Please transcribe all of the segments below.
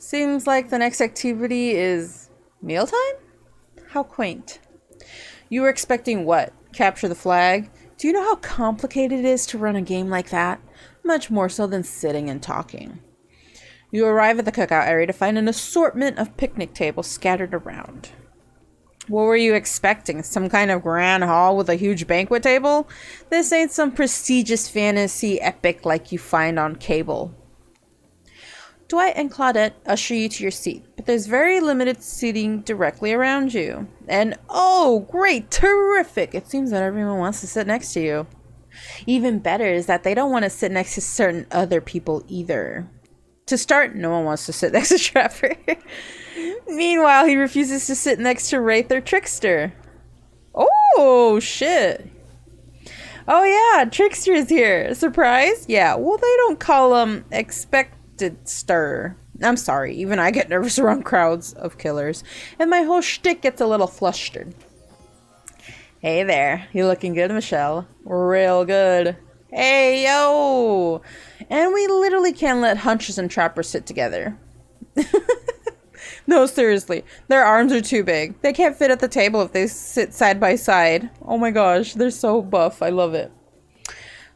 Seems like the next activity is mealtime? How quaint. You were expecting what? Capture the flag? Do you know how complicated it is to run a game like that? Much more so than sitting and talking. You arrive at the cookout area to find an assortment of picnic tables scattered around. What were you expecting? Some kind of grand hall with a huge banquet table? This ain't some prestigious fantasy epic like you find on cable. Dwight and Claudette usher you to your seat, but there's very limited seating directly around you. And oh, great, terrific! It seems that everyone wants to sit next to you. Even better is that they don't want to sit next to certain other people either. To start, no one wants to sit next to Trevor. Meanwhile, he refuses to sit next to Wraith or Trickster. Oh, shit. Oh yeah, Trickster is here. Surprise? Yeah, well, they don't call him expected stir. I'm sorry, even I get nervous around crowds of killers, and my whole shtick gets a little flustered. Hey there, you looking good, Michelle? Real good. Hey, yo! And we literally can't let Huntress and Trapper sit together. No, seriously. Their arms are too big. They can't fit at the table if they sit side by side. Oh my gosh, they're so buff. I love it.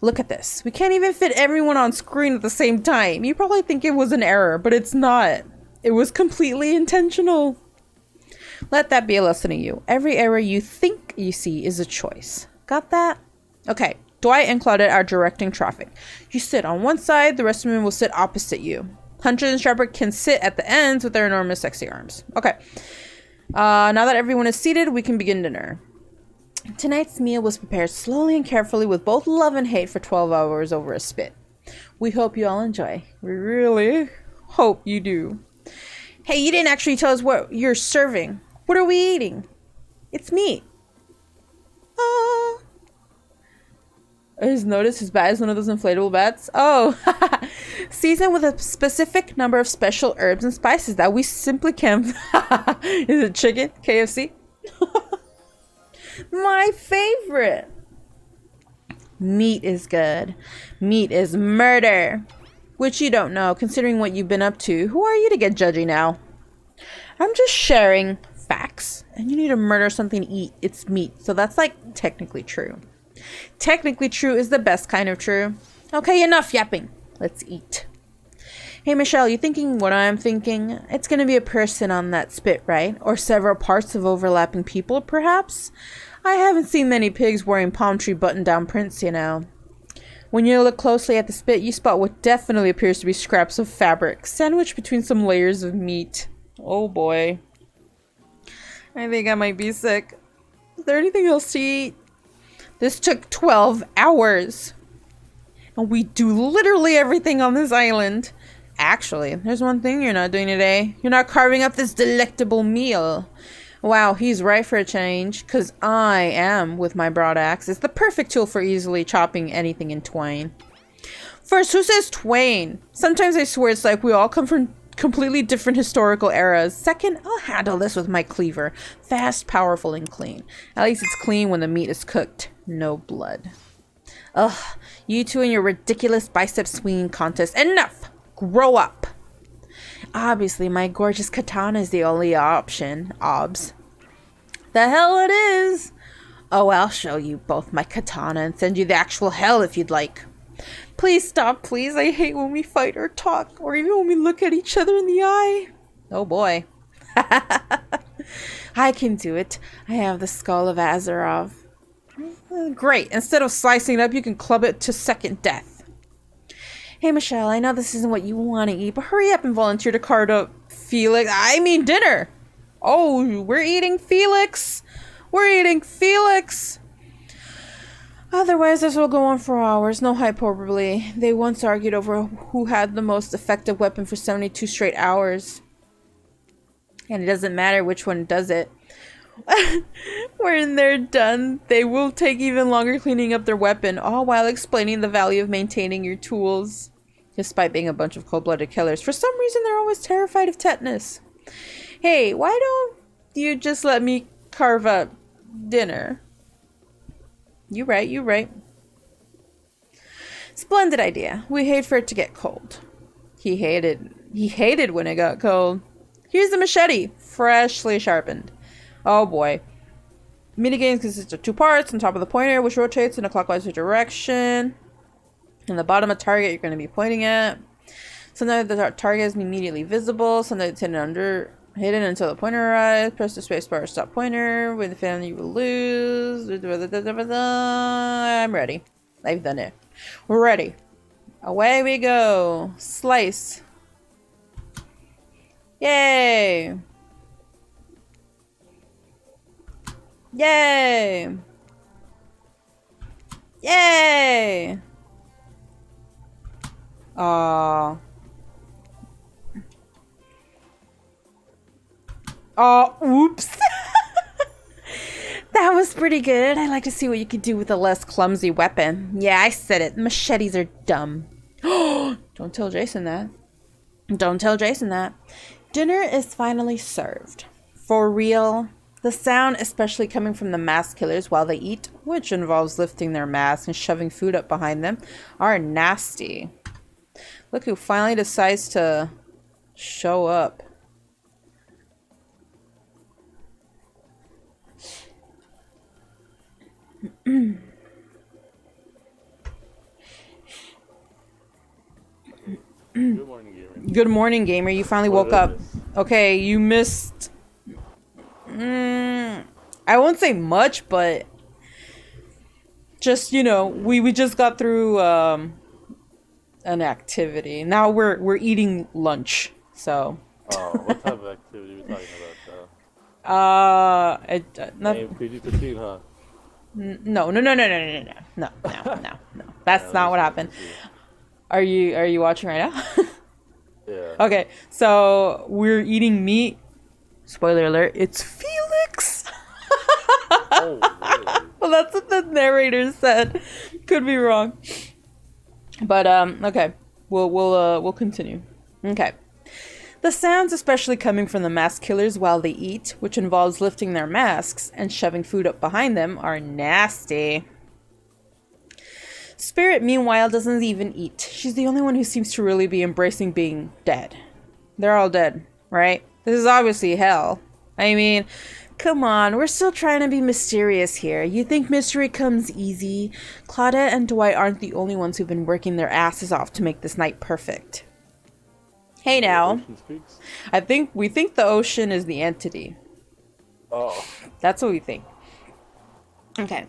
Look at this. We can't even fit everyone on screen at the same time. You probably think it was an error, but it's not. It was completely intentional. Let that be a lesson to you. Every error you think you see is a choice. Got that? Okay. Dwight and Claudette are directing traffic. You sit on one side, the rest of them will sit opposite you. Huntress and Trapper can sit at the ends with their enormous sexy arms. Okay. Now that everyone is seated, we can begin dinner. Tonight's meal was prepared slowly and carefully with both love and hate for 12 hours over a spit. We hope you all enjoy. We really hope you do. Hey, you didn't actually tell us what you're serving. What are we eating? It's meat. Oh. Is notice his bat is one of those inflatable bats? Oh. Seasoned with a specific number of special herbs and spices that we simply can't. Is it chicken? KFC? My favorite. Meat is good. Meat is murder. Which you don't know, considering what you've been up to. Who are you to get judgy now? I'm just sharing facts. And you need to murder something to eat. It's meat. So that's like technically true. Technically true is the best kind of true. Okay, enough yapping. Let's eat. Hey, Michelle, you thinking what I'm thinking? It's going to be a person on that spit, right? Or several parts of overlapping people, perhaps? I haven't seen many pigs wearing palm tree button-down prints, you know. When you look closely at the spit, you spot what definitely appears to be scraps of fabric, sandwiched between some layers of meat. Oh boy. I think I might be sick. Is there anything else to eat? This took 12 hours. And we do literally everything on this island. Actually, there's one thing you're not doing today. You're not carving up this delectable meal. Wow, he's right for a change, because I am with my broad axe. It's the perfect tool for easily chopping anything in twain. First, who says twain? Sometimes I swear it's like we all come from completely different historical eras. Second, I'll handle this with my cleaver. Fast, powerful, and clean. At least it's clean when the meat is cooked. No blood. Ugh, you two and your ridiculous bicep swinging contest. Enough! Grow up! Obviously, my gorgeous katana is the only option. Obs. The hell it is! Oh, I'll show you both my katana and send you the actual hell if you'd like. Please stop, please. I hate when we fight or talk, or even when we look at each other in the eye. Oh boy. I can do it. I have the skull of Azarov. Great. Instead of slicing it up, you can club it to second death. Hey, Michelle, I know this isn't what you want to eat, but hurry up and volunteer to card up Felix. I mean dinner. Oh, we're eating Felix. We're eating Felix. Otherwise, this will go on for hours. No hyperbole. They once argued over who had the most effective weapon for 72 straight hours. And it doesn't matter which one does it. When they're done, they will take even longer cleaning up their weapon, all while explaining the value of maintaining your tools. Despite being a bunch of cold-blooded killers, for some reason they're always terrified of tetanus. Hey, why don't you just let me carve up dinner? You right. Splendid idea. We hate for it to get cold. He hated He hated when it got cold. Here's the machete, freshly sharpened. Oh boy. Minigames consist of 2 parts. On top of the pointer, which rotates in a clockwise direction. In the bottom of target you're going to be pointing at. Sometimes the target is immediately visible. Sometimes it's hidden until the pointer arrives. Press the space bar to stop pointer. With the fan you will lose. I'm ready. I've done it. We're ready. Away we go. Slice. Yay! Yay! Yay! Oh, oops. That was pretty good. I'd like to see what you could do with a less clumsy weapon. Yeah, I said it. Machetes are dumb. Don't tell Jason that. Don't tell Jason that. Dinner is finally served. For real. The sound, especially coming from the mask killers while they eat, which involves lifting their masks and shoving food up behind them, are nasty. Look who finally decides to show up. Good morning, gamer. Good morning, gamer. You finally woke up. Okay, you missed... I won't say much, but... Just, you know, we just got through an activity. Now we're eating lunch, so... Oh, what type of activity are we talking about, though? Nothing. PG petite, huh? No. That's not what happened. Are you watching right now? Yeah. Okay, so we're eating meat. Spoiler alert, it's Felix. Oh, really? Well, that's what the narrator said. Could be wrong. But okay. We'll continue. Okay. The sounds, especially coming from the mask killers while they eat, which involves lifting their masks and shoving food up behind them, are nasty. Spirit, meanwhile, doesn't even eat. She's the only one who seems to really be embracing being dead. They're all dead, right? This is obviously hell. I mean, come on, we're still trying to be mysterious here. You think mystery comes easy? Claudette and Dwight aren't the only ones who've been working their asses off to make this night perfect. Hey now. We think the ocean is the entity. Oh. That's what we think. Okay.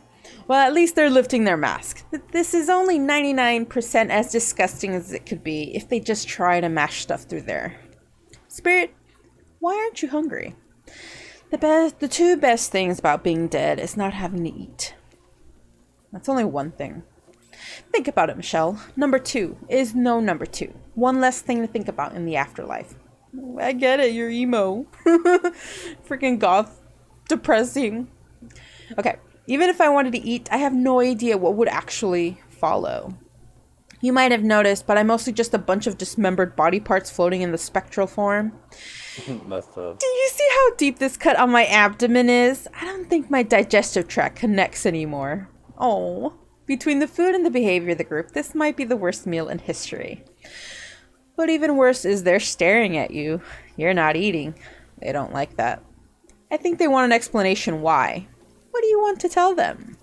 Well, at least they're lifting their mask. This is only 99% as disgusting as it could be if they just try to mash stuff through there. Spirit, why aren't you hungry? The 2 best things about being dead is not having to eat. That's only one thing. Think about it, Michelle. Number 2 is no number 2. One less thing to think about in the afterlife. I get it, you're emo. Freaking goth. Depressing. Okay. Even if I wanted to eat, I have no idea what would actually follow. You might have noticed, but I'm mostly just a bunch of dismembered body parts floating in the spectral form. That's tough. Do you see how deep this cut on my abdomen is? I don't think my digestive tract connects anymore. Oh, between the food and the behavior of the group, this might be the worst meal in history. But even worse is they're staring at you. You're not eating. They don't like that. I think they want an explanation why. What do you want to tell them?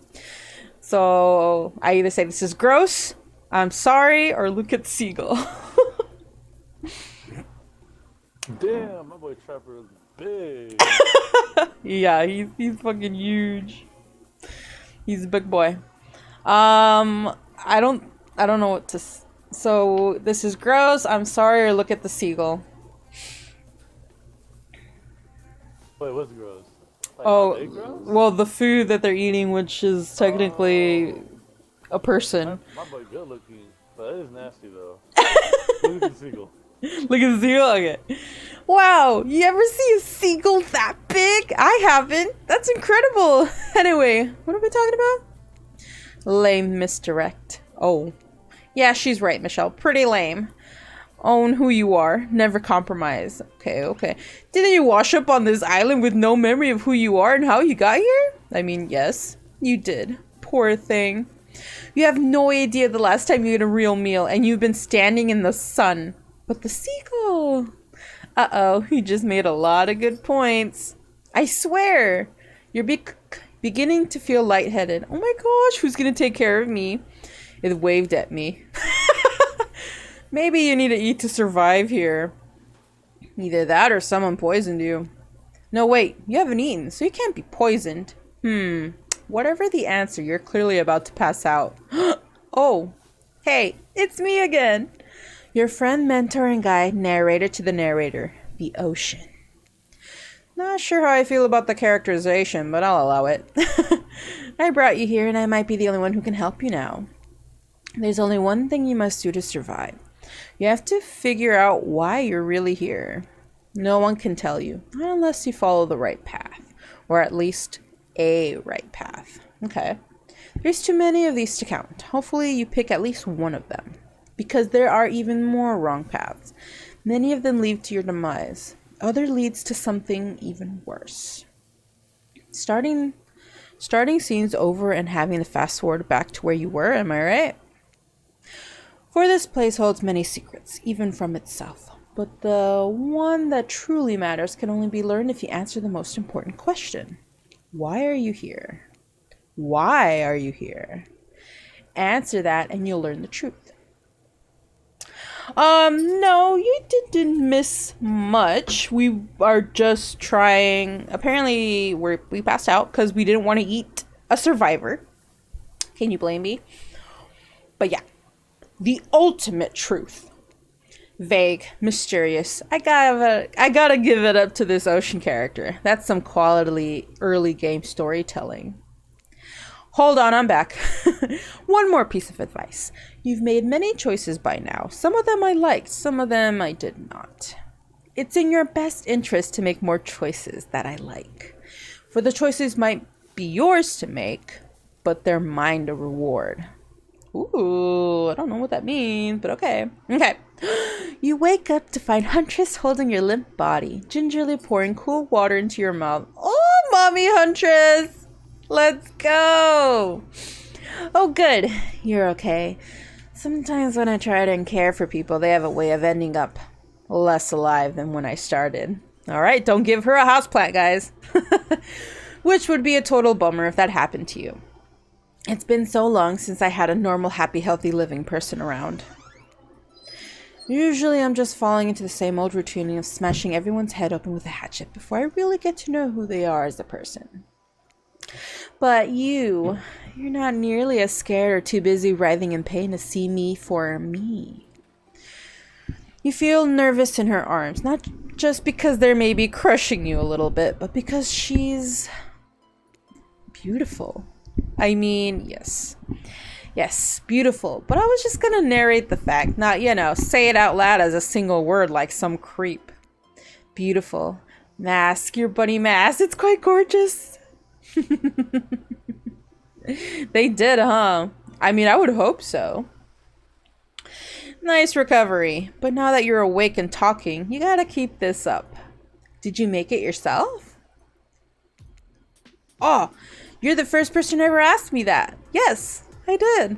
So I either say this is gross, I'm sorry, or look at Seagull. Damn, my boy Trapper is big. Yeah, he's fucking huge. He's a big boy. I don't know what to. So this is gross. I'm sorry, or look at the seagull. Wait, what's gross? Like, Oh, gross? well, the food that they're eating, which is technically a person. My boy good looking, but it is nasty though. Look at the seagull. Look at the seagull. Okay. Wow, you ever see a seagull that big? I haven't. That's incredible. Anyway, what are we talking about? Lame misdirect. Oh. Yeah, she's right, Michelle. Pretty lame. Own who you are. Never compromise. Okay. Didn't you wash up on this island with no memory of who you are and how you got here? I mean, yes, you did. Poor thing. You have no idea the last time you ate a real meal and you've been standing in the sun. But the seagull. Uh-oh, you just made a lot of good points. I swear. You're beginning to feel lightheaded. Oh my gosh, who's gonna take care of me? It waved at me. Maybe you need to eat to survive here. Either that or someone poisoned you. No, wait, you haven't eaten, so you can't be poisoned. Whatever the answer, you're clearly about to pass out. Oh, hey, it's me again. Your friend, mentor, and guide, narrator to the narrator, the ocean. Not sure how I feel about the characterization, but I'll allow it. I brought you here, and I might be the only one who can help you now. There's only one thing you must do to survive. You have to figure out why you're really here. No one can tell you, not unless you follow the right path, or at least a right path. Okay. There's too many of these to count. Hopefully you pick at least one of them, because there are even more wrong paths. Many of them lead to your demise. Other leads to something even worse. Starting scenes over and having to fast forward back to where you were, am I right? For this place holds many secrets, even from itself. But the one that truly matters can only be learned if you answer the most important question. Why are you here? Why are you here? Answer that and you'll learn the truth. No, you didn't miss much. We are just trying. Apparently, we passed out because we didn't want to eat a survivor. Can you blame me? But yeah, the ultimate truth. Vague, mysterious. I gotta give it up to this ocean character. That's some quality early game storytelling. Hold on, I'm back. One more piece of advice. You've made many choices by now. Some of them I liked, some of them I did not. It's in your best interest to make more choices that I like. For the choices might be yours to make, but they're mine to reward. Ooh, I don't know what that means, but okay. Okay. You wake up to find Huntress holding your limp body, gingerly pouring cool water into your mouth. Oh, mommy Huntress! Let's go! Oh, good. You're okay. Sometimes when I try to care for people, they have a way of ending up less alive than when I started. Alright, don't give her a houseplant, guys. Which would be a total bummer if that happened to you. It's been so long since I had a normal, happy, healthy living person around. Usually I'm just falling into the same old routine of smashing everyone's head open with a hatchet before I really get to know who they are as a person. But you're not nearly as scared or too busy writhing in pain to see me for me. You feel nervous in her arms, not just because they're maybe crushing you a little bit, but because she's beautiful. I mean, yes. Yes, beautiful. But I was just gonna narrate the fact, not, say it out loud as a single word like some creep. Beautiful. Mask, your bunny mask. It's quite gorgeous. They did, huh? I mean, I would hope so. Nice recovery. But now that you're awake and talking, you gotta keep this up. Did you make it yourself? Oh, you're the first person who ever asked me that. Yes, I did.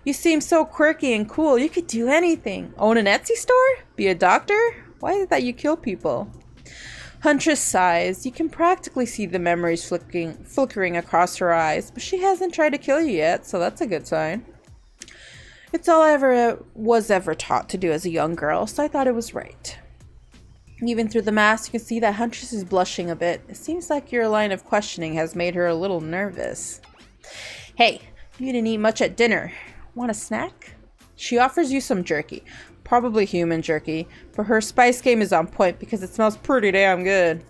You seem so quirky and cool. You could do anything. Own an Etsy store? Be a doctor? Why is it that you kill people? Huntress sighs. You can practically see the memories flickering across her eyes, but she hasn't tried to kill you yet, so that's a good sign. It's all I was ever taught to do as a young girl, so I thought it was right. Even through the mask, you can see that Huntress is blushing a bit. It seems like your line of questioning has made her a little nervous. Hey, you didn't eat much at dinner. Want a snack? She offers you some jerky. Probably human jerky, but her spice game is on point because it smells pretty damn good.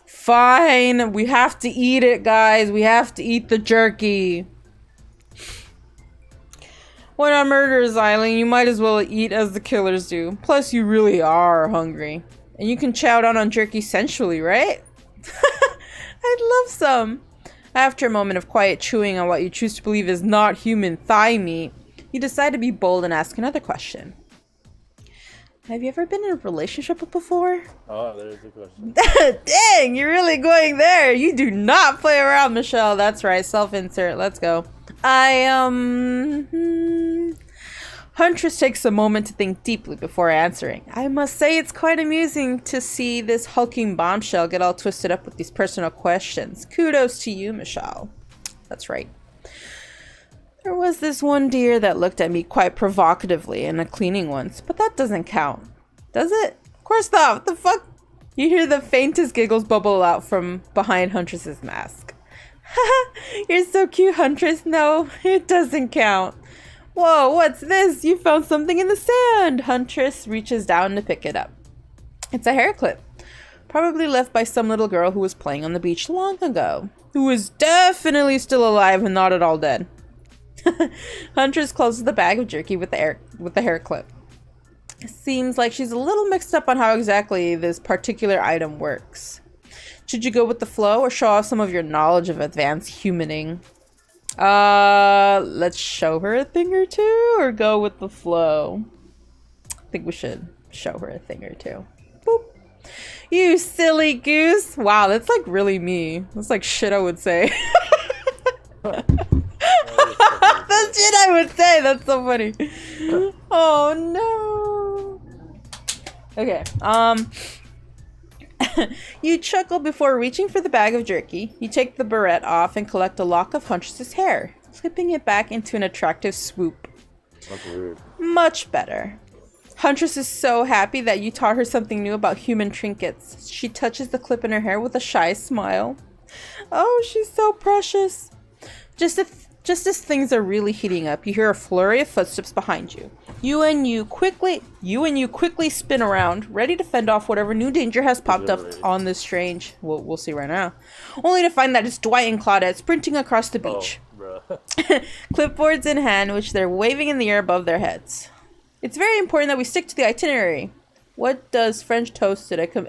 Fine, we have to eat it, guys. We have to eat the jerky. When on Murderer's Island, you might as well eat as the killers do. Plus, you really are hungry. And you can chow down on jerky sensually, right? I'd love some. After a moment of quiet chewing on what you choose to believe is not human thigh meat, you decide to be bold and ask another question. Have you ever been in a relationship before? Oh, there's the question. Dang, you're really going there. You do not play around, Michelle. That's right, self-insert. Let's go. Huntress takes a moment to think deeply before answering. I must say it's quite amusing to see this hulking bombshell get all twisted up with these personal questions. Kudos to you, Michelle. That's right. There was this one deer that looked at me quite provocatively in a cleaning once, but that doesn't count. Does it? Of course not. What the fuck? You hear the faintest giggles bubble out from behind Huntress's mask. Haha, you're so cute, Huntress. No, it doesn't count. Whoa, what's this? You found something in the sand. Huntress reaches down to pick it up. It's a hair clip. Probably left by some little girl who was playing on the beach long ago. Who is definitely still alive and not at all dead. Huntress closes the bag of jerky with the hair clip. Seems like she's a little mixed up on how exactly this particular item works. Should you go with the flow or show off some of your knowledge of advanced humaning? Let's show her a thing or two or go with the flow? I think we should show her a thing or two. Boop. You silly goose. Wow, that's like really me. That's like shit I would say. That's shit I would say. That's so funny. Oh no. Okay. You chuckle before reaching for the bag of jerky. You take the barrette off and collect a lock of Huntress's hair, flipping it back into an attractive swoop. That's weird. Much better. Huntress is so happy that you taught her something new about human trinkets. She touches the clip in her hair with a shy smile. Oh, she's so precious. Just as things are really heating up, you hear a flurry of footsteps behind you. You and you quickly spin around, ready to fend off whatever new danger has popped up on this strange. We'll see right now. Only to find that it's Dwight and Claudette sprinting across the beach. Clipboards in hand, which they're waving in the air above their heads. It's very important that we stick to the itinerary. What does French toast today come?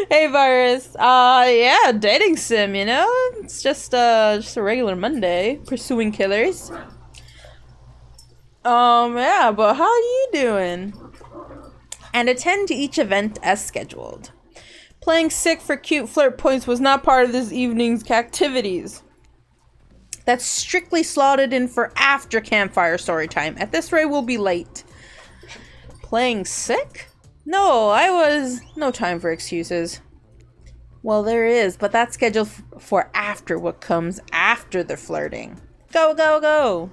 Hey, Virus. Yeah, dating sim, you know? It's just a regular Monday. Pursuing killers. Yeah, but how are you doing? And attend to each event as scheduled. Playing sick for cute flirt points was not part of this evening's activities. That's strictly slotted in for after campfire story time. At this rate, we'll be late. Playing sick? No, no time for excuses. Well, there is, but that's scheduled for after what comes after the flirting. Go, go, go.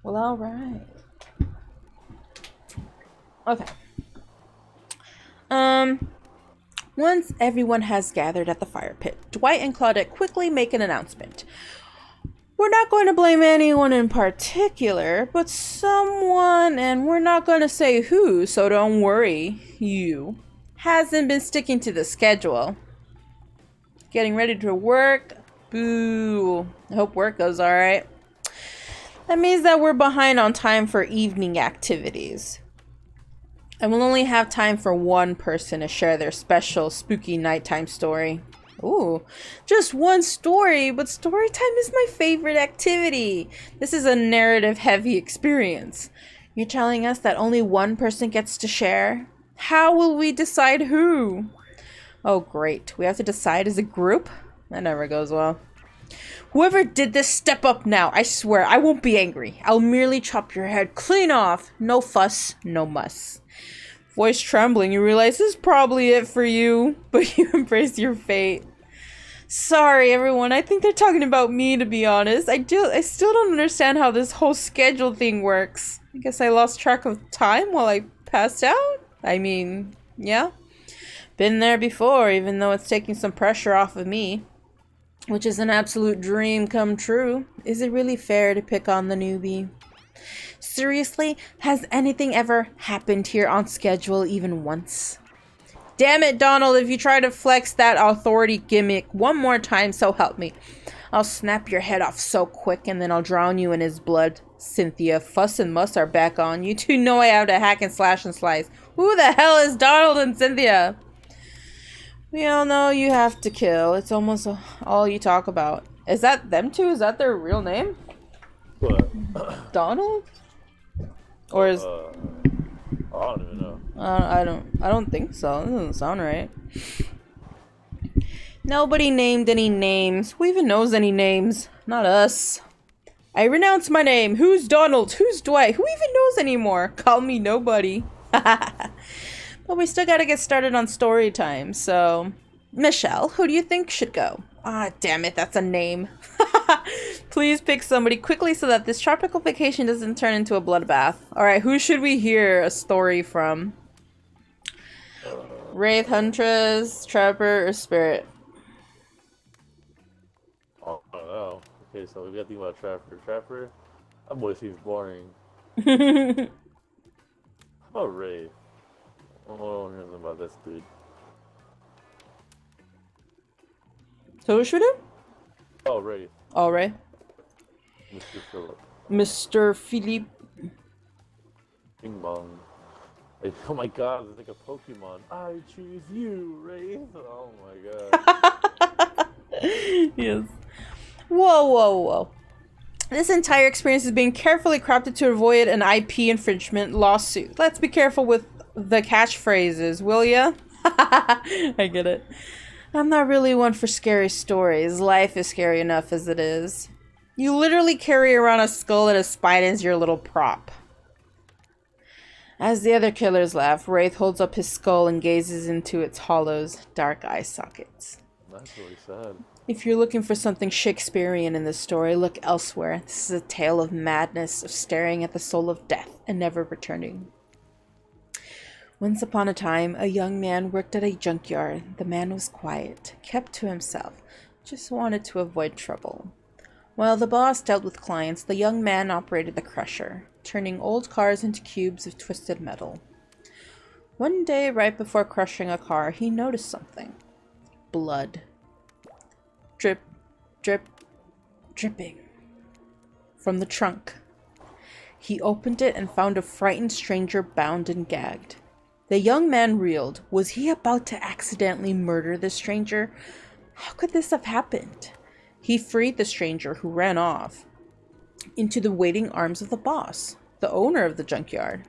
Well, all right. Okay. Once everyone has gathered at the fire pit, Dwight and Claudette quickly make an announcement. We're not going to blame anyone in particular, but someone, and we're not going to say who, so don't worry, you, hasn't been sticking to the schedule. Getting ready to work? Boo. I hope work goes alright. That means that we're behind on time for evening activities. And we'll only have time for one person to share their special spooky nighttime story. Ooh, just one story, but story time is my favorite activity. This is a narrative-heavy experience. You're telling us that only one person gets to share? How will we decide who? Oh, great. We have to decide as a group? That never goes well. Whoever did this, step up now. I swear, I won't be angry. I'll merely chop your head clean off. No fuss, no muss. Voice trembling, you realize this is probably it for you, but you embrace your fate. Sorry, everyone. I think they're talking about me, to be honest. I still don't understand how this whole schedule thing works. I guess I lost track of time while I passed out? I mean, yeah. Been there before, even though it's taking some pressure off of me. Which is an absolute dream come true. Is it really fair to pick on the newbie? Seriously? Has anything ever happened here on schedule even once? Damn it, Donald, if you try to flex that authority gimmick one more time, so help me. I'll snap your head off so quick and then I'll drown you in his blood. Cynthia, Fuss and Muss are back on. You two know I have to hack and slash and slice. Who the hell is Donald and Cynthia? We all know you have to kill. It's almost all you talk about. Is that them two? Is that their real name? What? Donald? Or is... I don't even know. I don't think so. That doesn't sound right. Nobody named any names. Who even knows any names? Not us. I renounce my name. Who's Donald? Who's Dwight? Who even knows anymore? Call me nobody. But we still gotta get started on story time, so... Michelle, who do you think should go? Ah, damn it, that's a name. Please pick somebody quickly so that this tropical vacation doesn't turn into a bloodbath. Alright, who should we hear a story from? Wraith, Huntress, Trapper, or Spirit? Oh, I don't know. Okay, so we gotta think about Trapper. Trapper? That boy seems boring. How about Ray? I don't know anything about this dude. So who should we do? Oh, Ray. Alright. Mr. Phillip. Mr. Philippe. Bing bong. Like, oh my god, it's like a Pokemon. I choose you, Ray. Oh my god. Yes. Whoa, whoa, whoa. This entire experience is being carefully crafted to avoid an IP infringement lawsuit. Let's be careful with the catchphrases, will ya? I get it. I'm not really one for scary stories. Life is scary enough as it is. You literally carry around a skull and a spine as your little prop. As the other killers laugh, Wraith holds up his skull and gazes into its hollows, dark eye sockets. That's really sad. If you're looking for something Shakespearean in this story, look elsewhere. This is a tale of madness, of staring at the soul of death and never returning. Once upon a time, a young man worked at a junkyard. The man was quiet, kept to himself, just wanted to avoid trouble. While the boss dealt with clients, the young man operated the crusher, turning old cars into cubes of twisted metal. One day, right before crushing a car, he noticed something. Blood. Drip, drip, dripping. From the trunk. He opened it and found a frightened stranger bound and gagged. The young man reeled. Was he about to accidentally murder the stranger? How could this have happened? He freed the stranger, who ran off, into the waiting arms of the boss, the owner of the junkyard.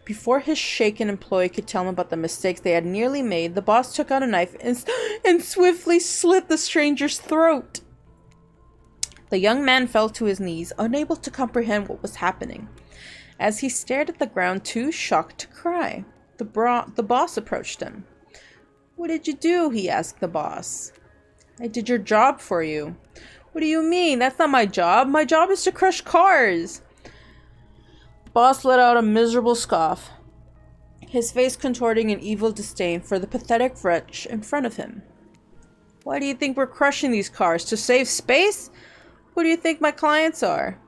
Before his shaken employee could tell him about the mistakes they had nearly made, the boss took out a knife and swiftly slit the stranger's throat. The young man fell to his knees, unable to comprehend what was happening. As he stared at the ground, too shocked to cry, the boss approached him. "What did you do?" he asked the boss. "I did your job for you." "What do you mean? That's not my job. My job is to crush cars." Boss let out a miserable scoff, his face contorting in evil disdain for the pathetic wretch in front of him. "Why do you think we're crushing these cars? To save space? Who do you think my clients are?"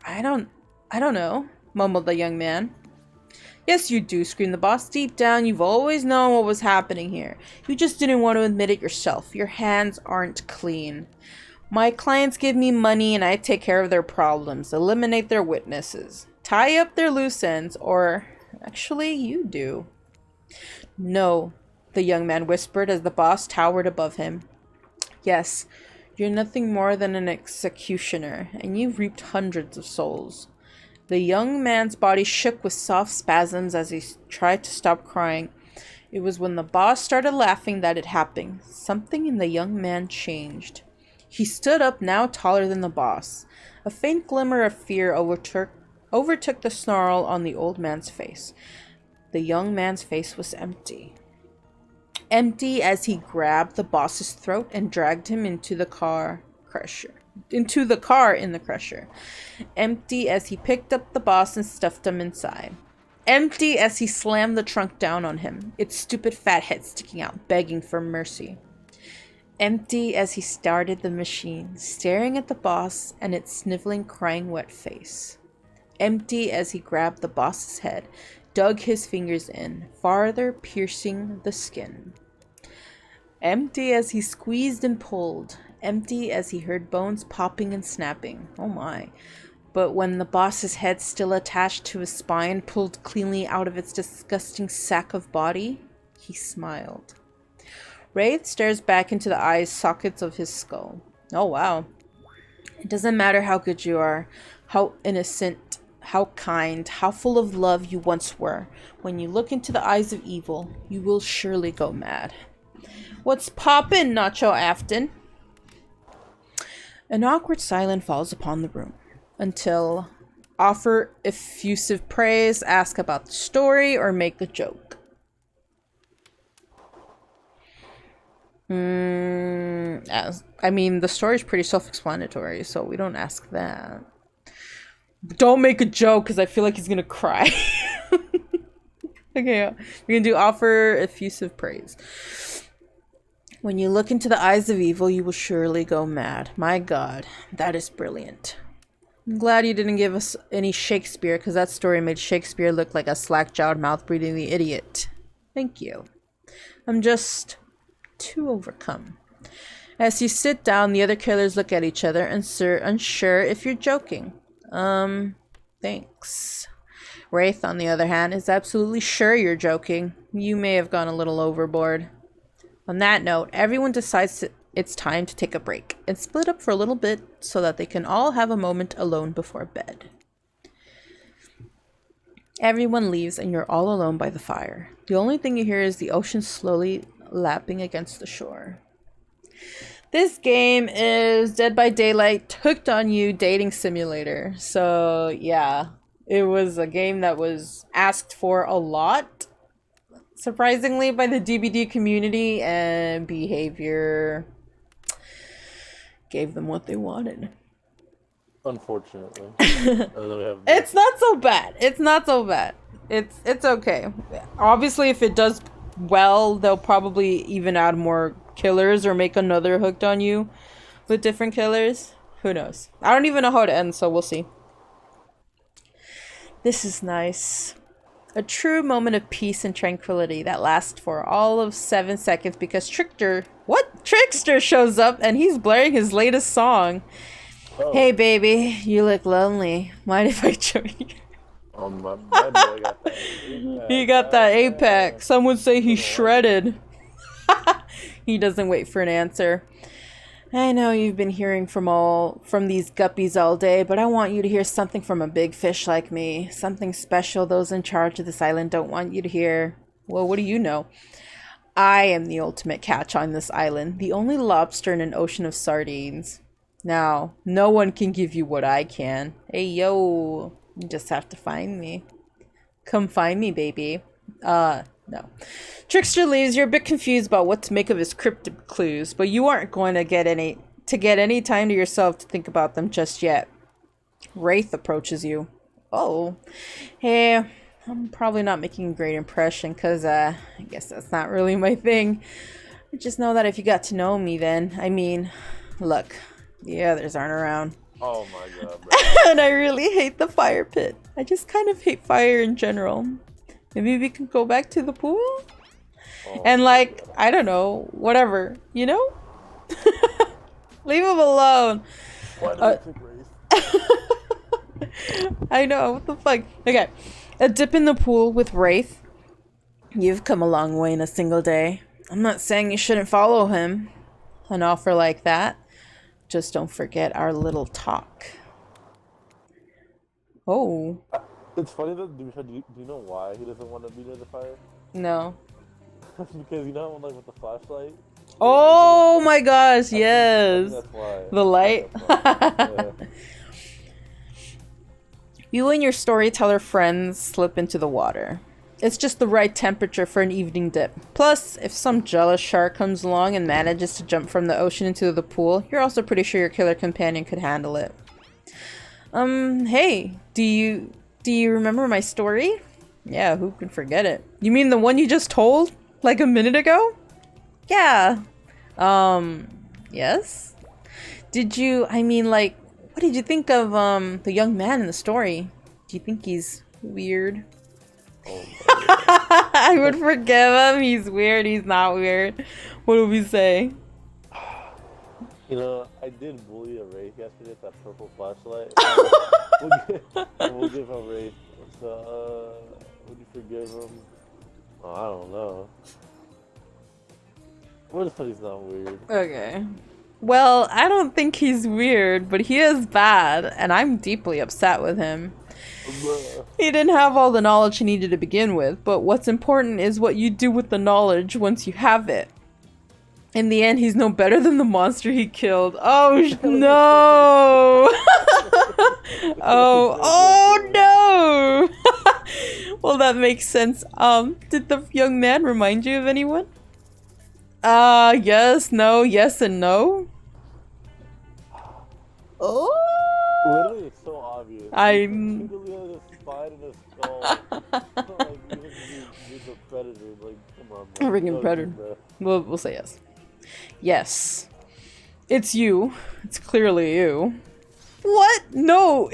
I don't know," mumbled the young man. "Yes, you do," screamed the boss. "Deep down, you've always known what was happening here. You just didn't want to admit it yourself. Your hands aren't clean. My clients give me money and I take care of their problems, eliminate their witnesses, tie up their loose ends, or actually, you do." "No," the young man whispered as the boss towered above him. "Yes, you're nothing more than an executioner, and you've reaped hundreds of souls." The young man's body shook with soft spasms as he tried to stop crying. It was when the boss started laughing that it happened. Something in the young man changed. He stood up, now taller than the boss. A faint glimmer of fear overtook the snarl on the old man's face. The young man's face was empty. Empty as he grabbed the boss's throat and dragged him into the car in the crusher. Empty as he picked up the boss and stuffed him inside. Empty as he slammed the trunk down on him, its stupid fat head sticking out, begging for mercy. Empty as he started the machine, staring at the boss and its sniveling, crying wet face. Empty as he grabbed the boss's head, dug his fingers in, farther piercing the skin. Empty as he squeezed and pulled. Empty as he heard bones popping and snapping. Oh my. But when the boss's head, still attached to his spine, pulled cleanly out of its disgusting sack of body, he smiled. Wraith stares back into the eye sockets of his skull. Oh wow. It doesn't matter how good you are, how innocent, how kind, how full of love you once were. When you look into the eyes of evil, you will surely go mad. "What's poppin', Nacho Afton?" An awkward silence falls upon the room. until offer effusive praise, ask about the story, or make a joke. I mean, the story's pretty self-explanatory, so we don't ask that. Don't make a joke, because I feel like he's gonna cry. Okay, we're gonna do offer effusive praise. When you look into the eyes of evil, you will surely go mad. My God, that is brilliant. I'm glad you didn't give us any Shakespeare, because that story made Shakespeare look like a slack-jawed, mouth-breathing idiot. Thank you. I'm just too overcome. As you sit down, the other killers look at each other, unsure if you're joking. Thanks. Wraith, on the other hand, is absolutely sure you're joking. You may have gone a little overboard. On that note, everyone decides it's time to take a break and split up for a little bit so that they can all have a moment alone before bed. Everyone leaves and you're all alone by the fire. The only thing you hear is the ocean slowly lapping against the shore. This game is Dead by Daylight Hooked on You dating simulator. So yeah, it was a game that was asked for a lot, surprisingly, by the DbD community, and behavior gave them what they wanted. Unfortunately. It's not so bad. It's not so bad. It's okay. Obviously, if it does well, they'll probably even add more killers or make another Hooked on You with different killers. Who knows? I don't even know how it ends, so we'll see. This is nice. A true moment of peace and tranquility that lasts for all of 7 seconds because Trickster shows up and he's blaring his latest song. Oh. Hey baby, you look lonely. Mind if I join you? My boy got that. He got that Apex. Some would say he's shredded. He doesn't wait for an answer. I know you've been hearing from these guppies all day, but I want you to hear something from a big fish like me. Something special those in charge of this island don't want you to hear. Well, what do you know? I am the ultimate catch on this island, the only lobster in an ocean of sardines. Now, no one can give you what I can. Hey, yo, you just have to find me. Come find me, baby. No. Trickster leaves. You're a bit confused about what to make of his cryptic clues, but you aren't going to get any time to yourself to think about them just yet. Wraith approaches you. Oh. Hey, I'm probably not making a great impression, because, I guess that's not really my thing. I just know that if you got to know me then, I mean, look, the others aren't around. Oh my God, bro. And I really hate the fire pit. I just kind of hate fire in general. Maybe we can go back to the pool? Oh, and like, I don't know, whatever, you know? Leave him alone. Why did I pick Wraith? I know, what the fuck? Okay, a dip in the pool with Wraith. You've come a long way in a single day. I'm not saying you shouldn't follow him. An offer like that. Just don't forget our little talk. Oh. It's funny that do you know why he doesn't want to be near the fire? No. Because you know, like with the flashlight. Oh my gosh! Yes. That's why. The light. Yeah. You and your storyteller friends slip into the water. It's just the right temperature for an evening dip. Plus, if some jealous shark comes along and manages to jump from the ocean into the pool, you're also pretty sure your killer companion could handle it. Hey, do you remember my story? Yeah, who could forget it? You mean the one you just told? Like a minute ago? Yeah. Yes? What did you think of, the young man in the story? Do you think he's weird? Oh, I would forgive him. He's weird. He's not weird. What do we say? You know, I did bully a Wraith yesterday with that purple flashlight. We'll give him a Wraith. So, would you forgive him? Oh, I don't know. What if he's not weird? Okay. Well, I don't think he's weird, but he is bad, and I'm deeply upset with him. He didn't have all the knowledge he needed to begin with, but what's important is what you do with the knowledge once you have it. In the end, he's no better than the monster he killed. Oh no! Oh no! Well, that makes sense. Did the young man remind you of anyone? Yes, no, yes, and no. Oh! Literally, it's so obvious. I'm. Literally has a spine and a skull. Like, he's a predator. Like, come on, man. Freaking predator. We'll say yes. Yes. It's you. It's clearly you. What? No,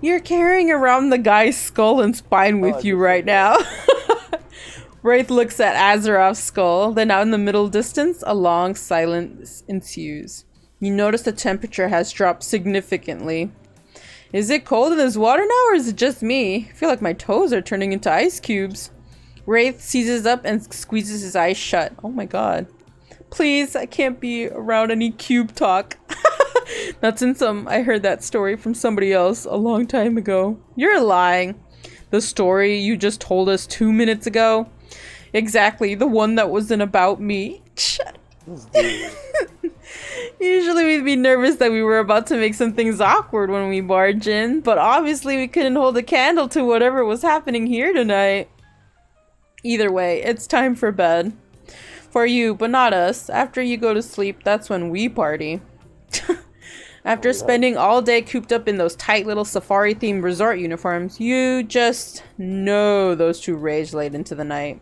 you're carrying around the guy's skull and spine with you right now. Wraith looks at Azeroth's skull, then out in the middle distance, a long silence ensues. You notice the temperature has dropped significantly. Is it cold in this water now, or is it just me? I feel like my toes are turning into ice cubes. Wraith seizes up and squeezes his eyes shut. Oh my god. Please, I can't be around any cube talk. That's in I heard that story from somebody else a long time ago. You're lying. The story you just told us 2 minutes ago? Exactly, the one that wasn't about me. Shut up. Usually we'd be nervous that we were about to make some things awkward when we barge in, but obviously we couldn't hold a candle to whatever was happening here tonight. Either way, it's time for bed. For you, but not us. After you go to sleep, that's when we party. After spending all day cooped up in those tight little safari-themed resort uniforms, you just know those two rage late into the night.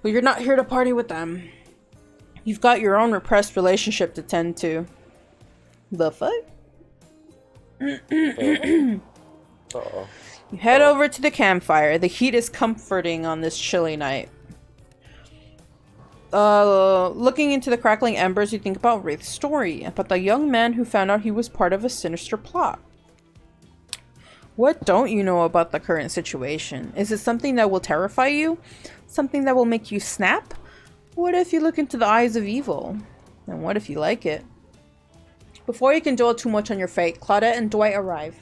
But you're not here to party with them. You've got your own repressed relationship to tend to. The fuck? You head over to the campfire. The heat is comforting on this chilly night. Looking into the crackling embers, you think about Wraith's story, about the young man who found out he was part of a sinister plot. What don't you know about the current situation? Is it something that will terrify you? Something that will make you snap? What if you look into the eyes of evil? And what if you like it? Before you can dwell too much on your fate, Claudette and Dwight arrive.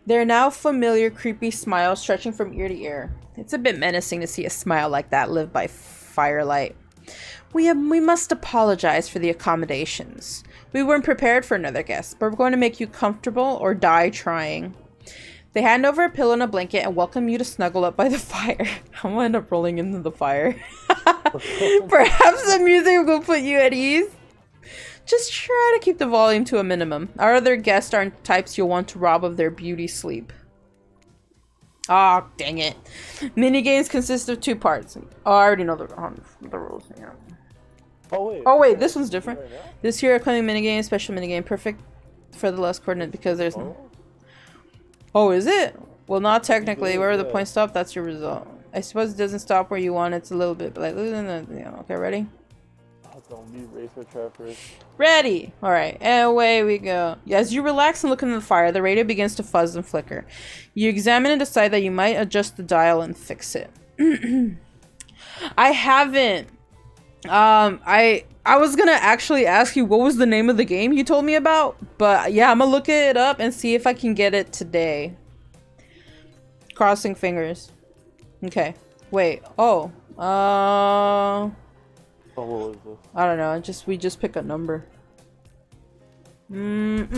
Their now familiar creepy smile stretching from ear to ear. It's a bit menacing to see a smile like that live by firelight. We must apologize for the accommodations. We weren't prepared for another guest, but we're going to make you comfortable or die trying. They hand over a pillow and a blanket and welcome you to snuggle up by the fire. I'm gonna end up rolling into the fire. Perhaps the music will put you at ease. Just try to keep the volume to a minimum. Our other guests aren't types you'll want to rob of their beauty sleep. Ah, oh, dang it. Minigames consist of 2 parts. Oh, I already know the rules. Yeah. Oh wait, this one's different. This here upcoming minigame, special minigame, perfect for the last coordinate because there's no... Oh, is it? Well, not technically. Wherever the point stop, that's your result. I suppose it doesn't stop where you want. It's a little bit like... Okay, ready? Don't be racer trappers. Ready! Alright, and away we go. As you relax and look into the fire, the radio begins to fuzz and flicker. You examine and decide that you might adjust the dial and fix it. I haven't. I was gonna actually ask you what was the name of the game you told me about, but yeah, I'm gonna look it up and see if I can get it today. Crossing fingers. Okay. Wait. Oh. Oh, what was this? I don't know. We just pick a number. Don't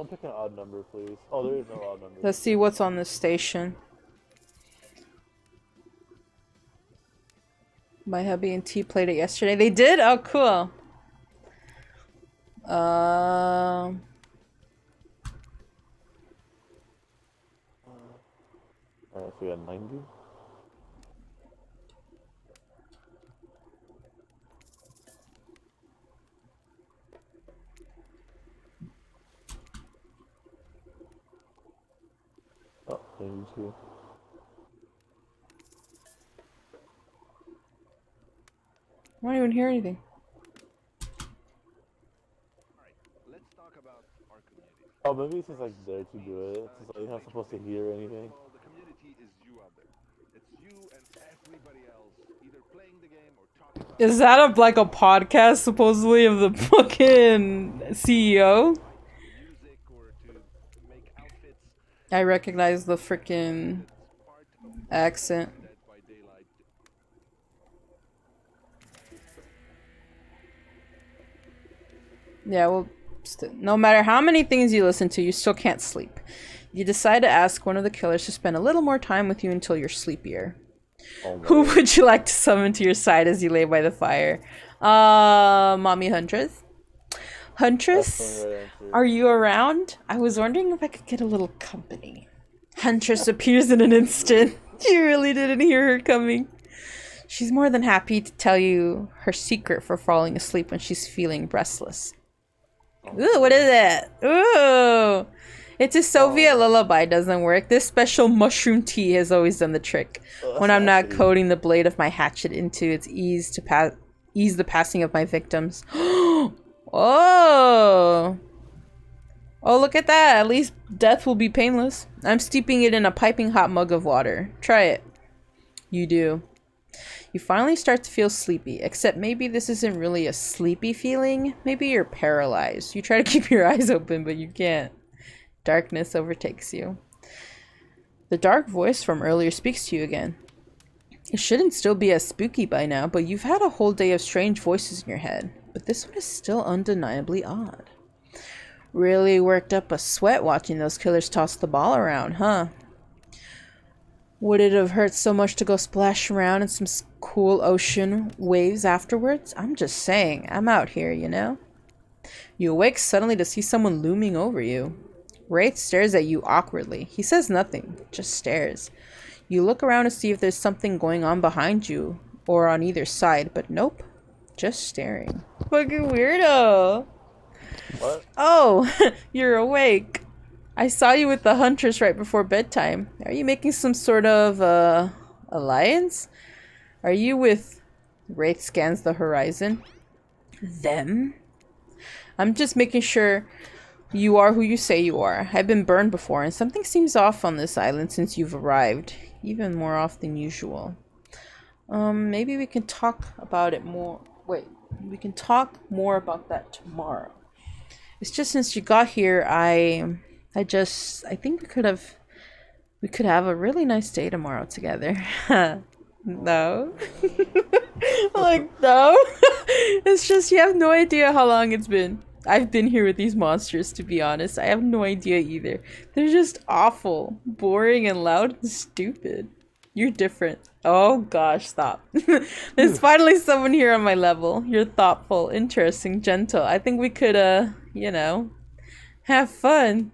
pick an odd number, please. Oh, there is no odd number. Let's see what's on this station. My hubby and T played it yesterday. They did? Oh, cool. Alright, so we got 90. Oh, 82. I don't even hear anything. Let's talk about our community. Oh, maybe it's just like there to do it. It's like you're not supposed to hear anything. Well, the community is you out there. It's you and everybody else, either playing the game or talking about Is that like a podcast supposedly of the fucking CEO? music or to make outfits. I recognize the freaking accent. Led by Yeah, well, no matter how many things you listen to, you still can't sleep. You decide to ask one of the killers to spend a little more time with you until you're sleepier. Oh my Who God. would you like to summon to your side as you lay by the fire? Mommy Huntress? Huntress, That's the right answer. are you around? I was wondering if I could get a little company. Huntress appears in an instant. You really didn't hear her coming. She's more than happy to tell you her secret for falling asleep when she's feeling restless. Ooh, what is it? Ooh! It's a Soviet lullaby, doesn't work. This special mushroom tea has always done the trick. When I'm not coating the blade of my hatchet into its ease to ease the passing of my victims. Oh! Oh, look at that. At least death will be painless. I'm steeping it in a piping hot mug of water. Try it. You do. You finally start to feel sleepy, except maybe this isn't really a sleepy feeling. Maybe you're paralyzed. You try to keep your eyes open, but you can't. Darkness overtakes you. The dark voice from earlier speaks to you again. It shouldn't still be as spooky by now, but you've had a whole day of strange voices in your head. But this one is still undeniably odd. Really worked up a sweat watching those killers toss the ball around, huh? Would it have hurt so much to go splash around in some cool ocean waves afterwards? I'm just saying, I'm out here, you know? You awake suddenly to see someone looming over you. Wraith stares at you awkwardly. He says nothing, just stares. You look around to see if there's something going on behind you or on either side, but nope. Just staring. Fucking weirdo. What? Oh, you're awake. I saw you with the Huntress right before bedtime. Are you making some sort of, alliance? Are you with... Wraith scans the horizon. Them? I'm just making sure you are who you say you are. I've been burned before, and something seems off on this island since you've arrived. Even more off than usual. Maybe we can talk about it more... Wait, we can talk more about that tomorrow. It's just since you got here, I think we could have a really nice day tomorrow together. No. Like, no. It's just you have no idea how long it's been. I've been here with these monsters, to be honest. I have no idea either. They're just awful, boring, and loud and stupid. You're different. Oh gosh, stop. There's finally someone here on my level. You're thoughtful, interesting, gentle. I think we could, you know, have fun.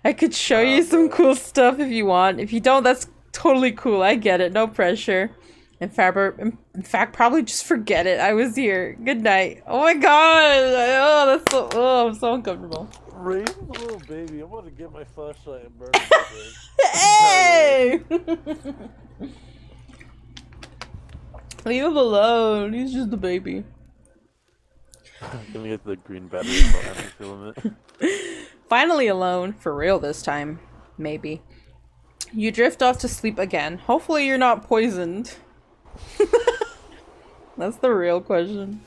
I could show you some cool stuff if you want. If you don't, that's totally cool. I get it. No pressure. In fact, probably just forget it. I was here. Good night. Oh my god. Oh, that's so. Oh, I'm so uncomfortable. Ray's a little baby. I'm gonna get my flashlight and burn it. Hey! Leave him alone. He's just a baby. Let me get the green battery so I have to film it. Finally alone, for real this time. Maybe. You drift off to sleep again. Hopefully you're not poisoned. That's the real question.